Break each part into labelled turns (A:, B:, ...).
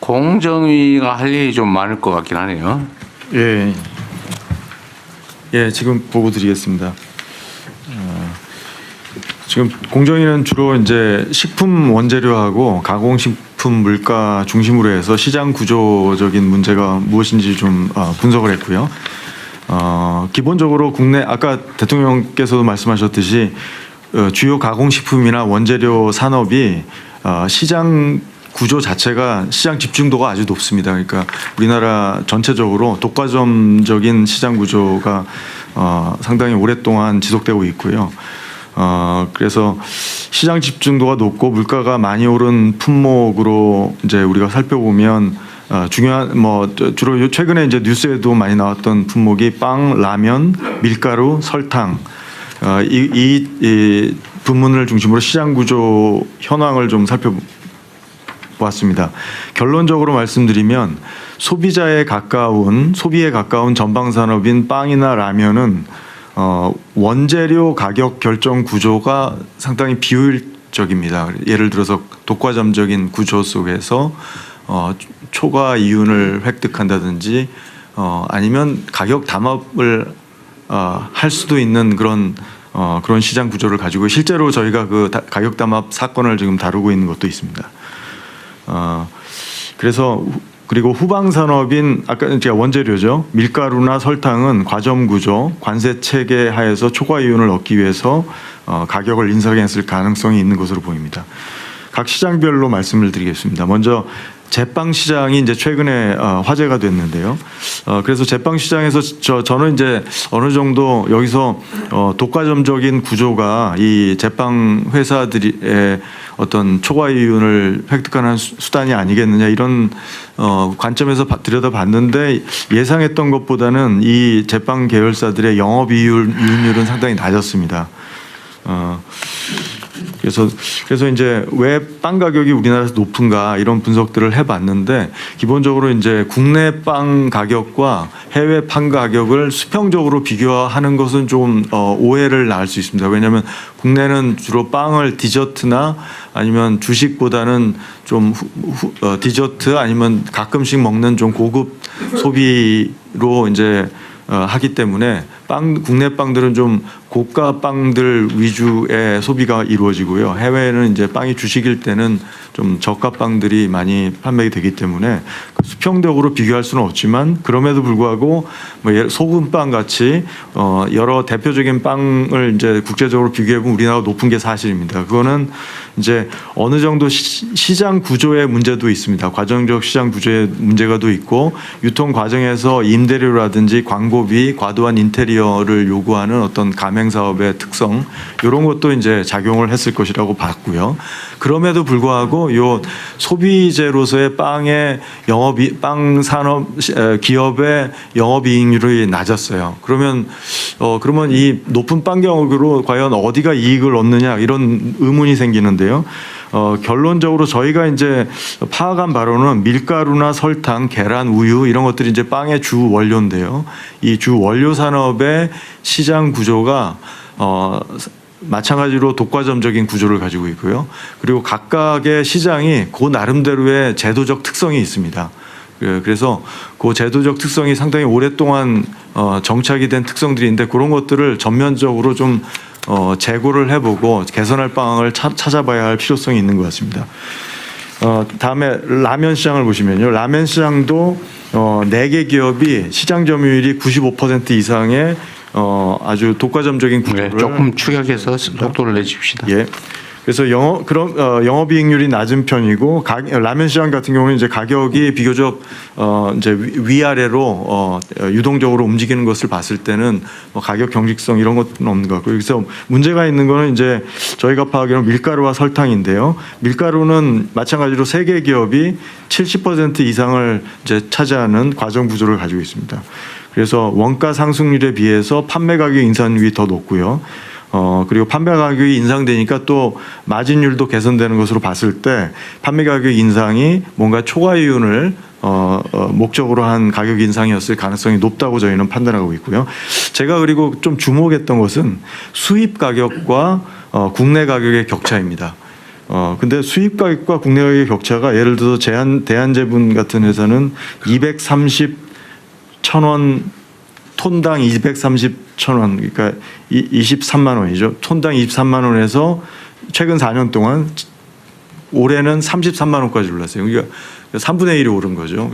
A: 공정위가 할 일이 좀 많을 것 같긴 하네요.
B: 예, 예, 지금 보고 드리겠습니다. 지금 공정위는 주로 이제 식품 원재료하고 가공식품 물가 중심으로 해서 시장 구조적인 문제가 무엇인지 좀 분석을 했고요. 기본적으로 국내 아까 대통령께서도 말씀하셨듯이 주요 가공식품이나 원재료 산업이 시장 구조 자체가 시장 집중도가 아주 높습니다. 그러니까 우리나라 전체적으로 독과점적인 시장 구조가 상당히 오랫동안 지속되고 있고요. 그래서 시장 집중도가 높고 물가가 많이 오른 품목으로 이제 우리가 살펴보면 중요한 주로 최근에 이제 뉴스에도 많이 나왔던 품목이 빵, 라면, 밀가루, 설탕 이 부문을 중심으로 시장 구조 현황을 좀 살펴보았습니다. 결론적으로 말씀드리면 소비에 가까운 전방 산업인 빵이나 라면은 원재료 가격 결정 구조가 상당히 비효율적입니다. 예를 들어서 독과점적인 구조 속에서 초과 이윤을 획득한다든지 아니면 가격 담합을 할 수도 있는 그런 시장 구조를 가지고 실제로 저희가 그 가격 담합 사건을 지금 다루고 있는 것도 있습니다. 그래서 그리고 후방 산업인 아까 제가 원재료죠. 밀가루나 설탕은 과점 구조, 관세 체계 하에서 초과 이윤을 얻기 위해서 가격을 인상했을 가능성이 있는 것으로 보입니다. 각 시장별로 말씀을 드리겠습니다. 먼저 제빵 시장이 이제 최근에 화제가 됐는데요. 그래서 제빵 시장에서 저는 이제 어느 정도 여기서 독과점적인 구조가 이 제빵 회사들의 어떤 초과 이윤을 획득하는 수단이 아니겠느냐 이런 관점에서 들여다봤는데 예상했던 것보다는 이 제빵 계열사들의 영업이익률은 상당히 낮았습니다. 그래서 이제 왜 빵 가격이 우리나라에서 높은가 이런 분석들을 해봤는데 기본적으로 이제 국내 빵 가격과 해외 빵 가격을 수평적으로 비교하는 것은 좀 오해를 낳을 수 있습니다. 왜냐하면 국내는 주로 빵을 디저트나 아니면 주식보다는 좀 디저트 아니면 가끔씩 먹는 좀 고급 소비로 이제 하기 때문에 국내 빵들은 좀 고가 빵들 위주의 소비가 이루어지고요. 해외에는 이제 빵이 주식일 때는 좀 저가 빵들이 많이 판매가 되기 때문에 수평적으로 비교할 수는 없지만 그럼에도 불구하고 소금빵 같이 여러 대표적인 빵을 이제 국제적으로 비교해 보면 우리나라가 높은 게 사실입니다. 그거는 이제 어느 정도 시장 구조의 문제도 있습니다. 과정적 시장 구조의 문제가도 있고 유통 과정에서 임대료라든지 광고비, 과도한 인테리어를 요구하는 어떤 가맹 사업의 특성 이런 것도 이제 작용을 했을 것이라고 봤고요. 그럼에도 불구하고 요 소비재로서의 빵 산업 기업의 영업이익률이 낮았어요. 그러면 이 높은 빵 경업으로 과연 어디가 이익을 얻느냐 이런 의문이 생기는데요. 결론적으로 저희가 이제 파악한 바로는 밀가루나 설탕, 계란, 우유 이런 것들이 이제 빵의 주 원료인데요. 이 주 원료 산업의 시장 구조가 마찬가지로 독과점적인 구조를 가지고 있고요. 그리고 각각의 시장이 그 나름대로의 제도적 특성이 있습니다. 그래서 그 제도적 특성이 상당히 오랫동안 정착이 된 특성들인데 그런 것들을 전면적으로 좀 재고를 해보고 개선할 방안을 찾아봐야 할 필요성이 있는 것 같습니다. 다음에 라면 시장을 보시면요. 라면 시장도 4개 기업이 시장 점유율이 95% 이상의 아주 독과점적인 구조를
A: 조금 추격해서 속도를 내줍시다.
B: 예. 그래서 영업이익률이 낮은 편이고 라면 시장 같은 경우는 이제 가격이 비교적 이제 위아래로 유동적으로 움직이는 것을 봤을 때는 가격 경직성 이런 것은 없는 것 같고요. 그래서 문제가 있는 거는 이제 저희가 파악하기로는 밀가루와 설탕인데요. 밀가루는 마찬가지로 3개 기업이 70% 이상을 이제 차지하는 과정 구조를 가지고 있습니다. 그래서 원가 상승률에 비해서 판매 가격 인상률이 더 높고요. 그리고 판매 가격이 인상되니까 또 마진율도 개선되는 것으로 봤을 때 판매 가격 인상이 뭔가 초과 이윤을 목적으로 한 가격 인상이었을 가능성이 높다고 저희는 판단하고 있고요. 제가 그리고 좀 주목했던 것은 수입 가격과 국내 가격의 격차입니다. 근데 수입 가격과 국내 가격의 격차가 예를 들어서 대한제분 같은 회사는 230,000원 톤당 230,000원 그러니까 23만 원이죠. 톤당 23만 원에서 최근 4년 동안 올해는 33만 원까지 올랐어요. 그러니까 3분의 1이 오른 거죠.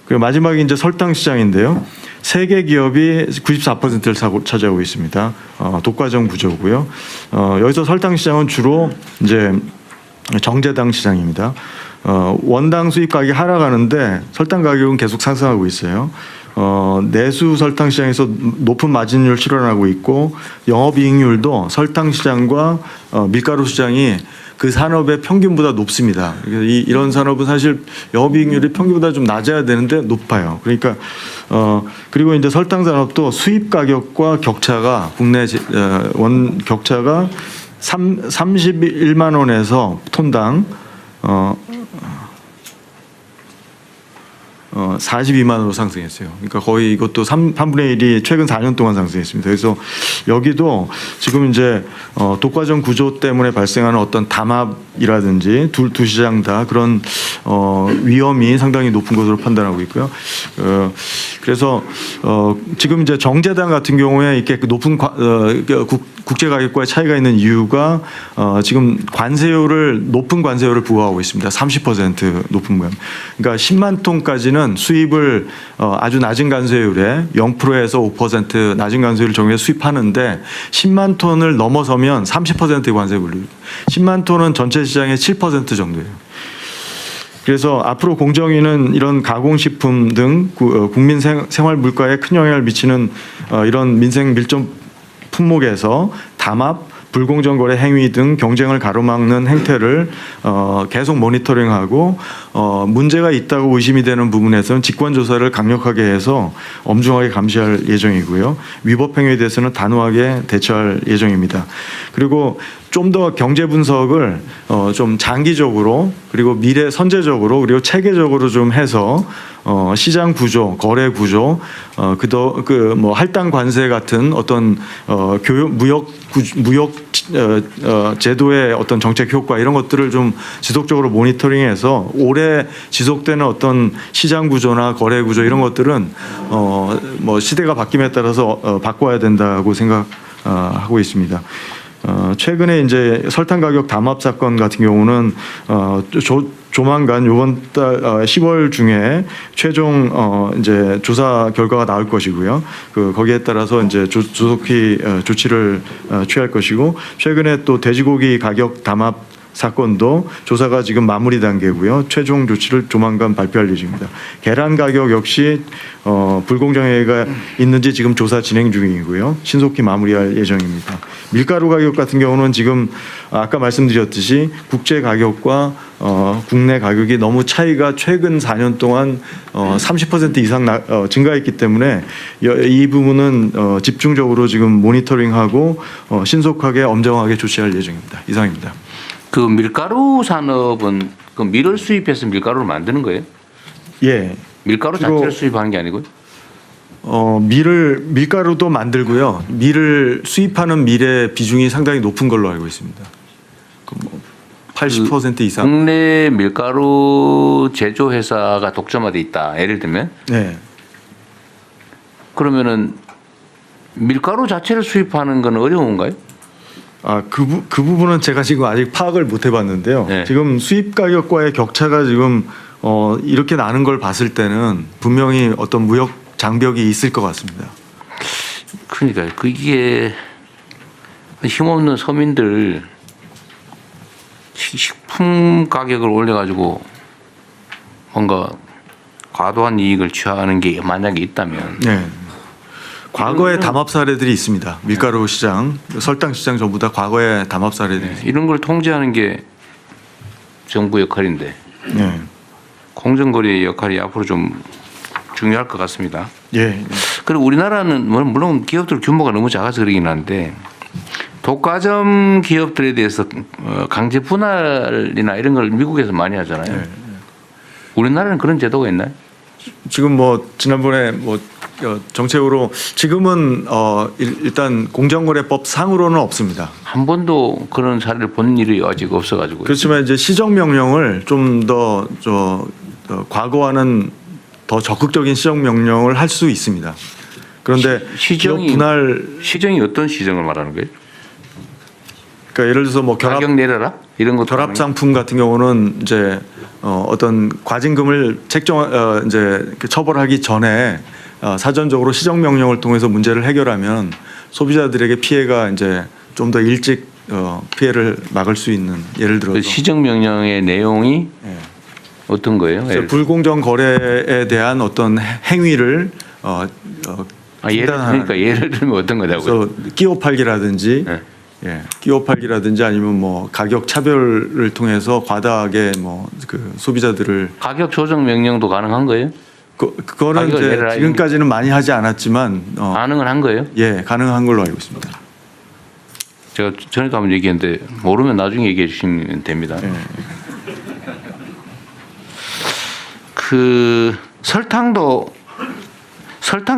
B: 그리고 마지막에 이제 설탕 시장인데요. 세계 기업이 94%를 차지하고 있습니다. 독과점 구조고요. 여기서 설탕 시장은 주로 이제 정제당 시장입니다. 원당 수입 가격이 하락하는데 설탕 가격은 계속 상승하고 있어요. 내수 설탕 시장에서 높은 마진율 실현하고 있고 영업이익률도 설탕 시장과 밀가루 시장이 그 산업의 평균보다 높습니다. 이런 산업은 사실 영업이익률이 평균보다 좀 낮아야 되는데 높아요. 그러니까 그리고 이제 설탕 산업도 수입 가격과 격차가 국내 원 격차가 31만 원에서 톤당 42만 원으로 상승했어요. 그러니까 거의 이것도 3분의 1이 최근 4년 동안 상승했습니다. 그래서 여기도 지금 이제 독과점 구조 때문에 발생하는 어떤 담합이라든지 두 시장 다 그런 위험이 상당히 높은 것으로 판단하고 있고요. 그래서 지금 이제 정제당 같은 경우에 이렇게 높은 국제 가격과의 차이가 있는 이유가 지금 높은 관세율을 부과하고 있습니다. 30% 높은 관. 그러니까 10만 톤까지는 수입을 아주 낮은 관세율에 0%에서 5% 낮은 관세율을 정해 수입하는데 10만 톤을 넘어서면 30%의 관세 물립니다. 10만 톤은 전체 시장의 7% 정도예요. 그래서 앞으로 공정위는 이런 가공식품 등 국민 생활 물가에 큰 영향을 미치는 이런 민생 밀접 품목에서 담합, 불공정 거래 행위 등 경쟁을 가로막는 행태를 계속 모니터링하고 문제가 있다고 의심이 되는 부분에서는 직권 조사를 강력하게 해서 엄중하게 감시할 예정이고요. 위법 행위에 대해서는 단호하게 대처할 예정입니다. 그리고 좀 더 경제 분석을 좀 장기적으로 그리고 미래 선제적으로 그리고 체계적으로 좀 해서 시장 구조, 거래 구조, 뭐 할당 관세 같은 어떤 무역 제도의 어떤 정책 효과 이런 것들을 좀 지속적으로 모니터링해서 오래 지속되는 어떤 시장 구조나 거래 구조 이런 것들은 뭐 시대가 바뀜에 따라서 바꿔야 된다고 생각하고 있습니다. 최근에 이제 설탕 가격 담합 사건 같은 경우는 조만간 이번 달 10월 중에 최종 이제 조사 결과가 나올 것이고요. 거기에 따라서 이제 조속히 조치를 취할 것이고 최근에 또 돼지고기 가격 담합 사건도 조사가 지금 마무리 단계고요. 최종 조치를 조만간 발표할 예정입니다. 계란 가격 역시 불공정 행위가 있는지 지금 조사 진행 중이고요. 신속히 마무리할 예정입니다. 밀가루 가격 같은 경우는 지금 아까 말씀드렸듯이 국제 가격과 국내 가격이 너무 차이가 최근 4년 동안 30% 이상 증가했기 때문에 이 부분은 집중적으로 지금 모니터링하고 신속하게 엄정하게 조치할 예정입니다. 이상입니다.
A: 그 밀가루 산업은 그 밀을 수입해서 밀가루를 만드는 거예요?
B: 예.
A: 밀가루 자체를 수입하는 게 아니고요?
B: 밀가루도 만들고요. 밀을 수입하는 밀의 비중이 상당히 높은 걸로 알고 있습니다. 80% 이상.
A: 국내 밀가루 제조 회사가 독점화돼 있다. 예를 들면.
B: 네.
A: 그러면은 밀가루 자체를 수입하는 건 어려운가요?
B: 그 부분은 제가 지금 아직 파악을 못 해봤는데요.
A: 네.
B: 지금 수입 가격과의 격차가 지금 이렇게 나는 걸 봤을 때는 분명히 어떤 무역 장벽이 있을 것 같습니다.
A: 그러니까 그게 힘없는 서민들 식품 가격을 올려가지고 뭔가 과도한 이익을 취하는 게 만약에 있다면.
B: 네. 과거에 담합 사례들이 있습니다. 밀가루 시장, 설탕 시장 전부 다 과거에 담합 사례들이 있습니다.
A: 이런 걸 통제하는 게 정부 역할인데
B: 네.
A: 공정거래의 역할이 앞으로 좀 중요할 것 같습니다.
B: 예.
A: 그리고 우리나라는 물론 기업들 규모가 너무 작아서 그러긴 한데 독과점 기업들에 대해서 강제 분할이나 이런 걸 미국에서 많이 하잖아요.
B: 네.
A: 우리나라는 그런 제도가 있나요?
B: 지금 뭐 지난번에 뭐 정책으로 지금은 일단 공정거래법 상으로는 없습니다.
A: 한 번도 그런 사례를 본 일이 아직 없어가지고.
B: 그렇지만 이제 시정 명령을 좀 더 과거와는 더 적극적인 시정 명령을 할 수 있습니다. 그런데
A: 시정이
B: 기업 분할
A: 시정이 어떤 시정을 말하는 거예요?
B: 그러니까 예를 들어서 뭐
A: 가격 내려라 이런 것
B: 결합 상품 같은 경우는 이제 어떤 과징금을 이제 이렇게 처벌하기 전에 사전적으로 시정 명령을 통해서 문제를 해결하면 소비자들에게 피해가 이제 좀 더 일찍 피해를 막을 수 있는 예를 들어서
A: 시정 명령의 내용이
B: 예.
A: 어떤 거예요?
B: 불공정 거래에 대한 어떤 행위를
A: 그러니까 예를 들면 어떤 거냐고요?
B: 그래서 끼워 팔기라든지
A: 네.
B: 예, 끼워 팔기라든지 아니면 뭐 가격 차별을 통해서 과다하게 뭐 그 소비자들을
A: 가격 조정 명령도 가능한 거예요?
B: 그거는
A: 가격을
B: 이제
A: 내려라
B: 지금까지는 많이 하지 않았지만
A: 가능은 한 거예요?
B: 예, 가능한 걸로 알고 있습니다.
A: 제가 전에도 한번 얘기했는데 모르면 나중에 얘기해 주시면 됩니다.
B: 예.
A: 그 설탕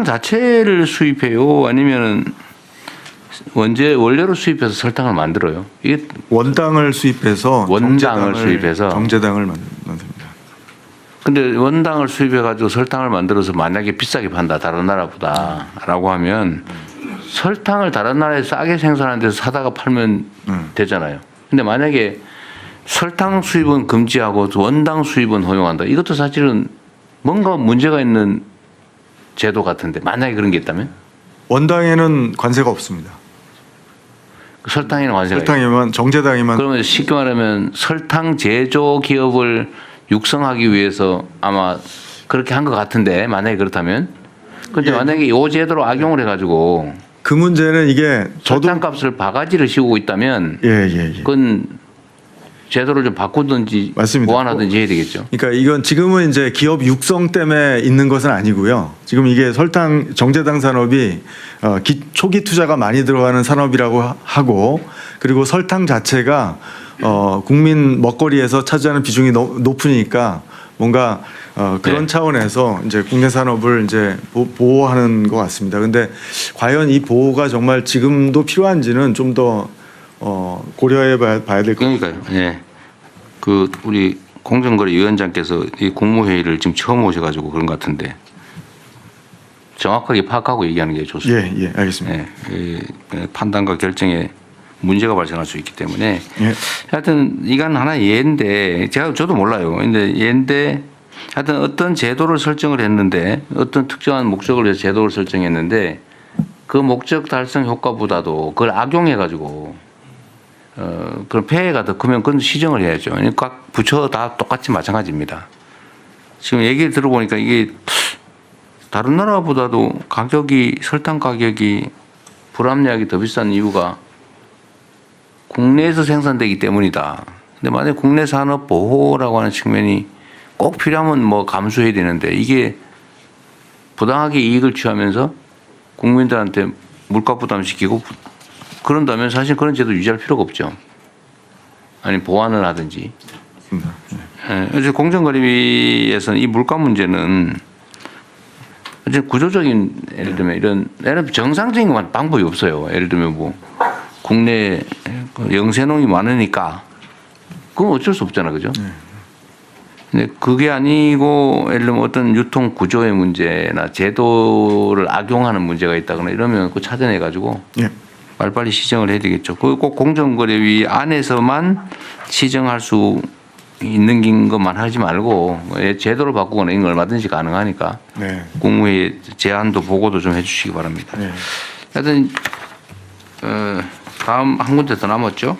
A: 자체를 수입해요? 아니면은 원료로 수입해서 설탕을 만들어요? 이게
B: 원당을 수입해서
A: 원당을 수입해서
B: 정제당을 만듭니다.
A: 근데 원당을 수입해 가지고 설탕을 만들어서 만약에 비싸게 판다 다른 나라보다라고 하면 설탕을 다른 나라에 싸게 생산하는 데서 사다가 팔면 되잖아요. 근데 만약에 설탕 수입은 금지하고 원당 수입은 허용한다. 이것도 사실은 뭔가 문제가 있는 제도 같은데 만약에 그런 게 있다면
B: 원당에는 관세가 없습니다.
A: 설탕에는 관세가 있어요.
B: 설탕에만 정제당에만
A: 그러면 쉽게 말하면 설탕 제조 기업을 육성하기 위해서 아마 그렇게 한 것 같은데 만약에 그렇다면 근데
B: 예.
A: 만약에 이 제도로 악용을 해가지고
B: 그 문제는 이게 저도
A: 설탕값을 바가지를 씌우고 있다면
B: 예.
A: 그건 제도를 좀 바꾸든지
B: 맞습니다.
A: 보완하든지 해야 되겠죠.
B: 그러니까 이건 지금은 이제 기업 육성 때문에 있는 것은 아니고요. 지금 이게 설탕 정제당 산업이 초기 투자가 많이 들어가는 산업이라고 하고 그리고 설탕 자체가 국민 먹거리에서 차지하는 비중이 높으니까 뭔가 그런
A: 네.
B: 차원에서 이제 국내 산업을 이제 보호하는 것 같습니다. 근데 과연 이 보호가 정말 지금도 필요한지는 좀 더 고려해 봐야 될 것 같아요.
A: 그러니까요. 예. 그 우리 공정거래위원장께서 이 국무회의를 지금 처음 오셔가지고 그런 것 같은데 정확하게 파악하고 얘기하는 게 좋습니다.
B: 예, 알겠습니다.
A: 예. 이 판단과 결정에 문제가 발생할 수 있기 때문에
B: 예.
A: 하여튼 이건 하나 예인데 저도 몰라요. 근데 예인데 하여튼 어떤 제도를 설정을 했는데 어떤 특정한 목적을 위해서 제도를 설정했는데 그 목적 달성 효과보다도 그걸 악용해 가지고 그런 폐해가 더 크면 그건 시정을 해야죠. 각 부처 다 똑같이 마찬가지입니다. 지금 얘기를 들어보니까 이게 다른 나라보다도 설탕 가격이 불합리하게 더 비싼 이유가 국내에서 생산되기 때문이다. 근데 만약 국내 산업 보호라고 하는 측면이 꼭 필요하면 뭐 감수해야 되는데 이게 부당하게 이익을 취하면서 국민들한테 물가 부담시키고 그런다면 사실 그런 제도 유지할 필요가 없죠. 아니 보완을 하든지. 그래서 공정거래위에서는 이 물가 문제는 이제 구조적인 예를 들면 정상적인 방법이 없어요. 예를 들면 뭐 국내 영세농이 많으니까 그건 어쩔 수 없잖아, 그죠? 근데 그게 아니고 예를 들면 어떤 유통 구조의 문제나 제도를 악용하는 문제가 있다거나 이러면 그 찾아내 가지고 빨리빨리 시정을 해야 되겠죠. 그 꼭 공정거래위 안에서만 시정할 수 있는 것만 하지 말고 제도를 바꾸거나 이런 건 얼마든지 가능하니까 국무회의 제안도 보고도 좀 해주시기 바랍니다. 하여튼 다음 한 군데 더 남았죠.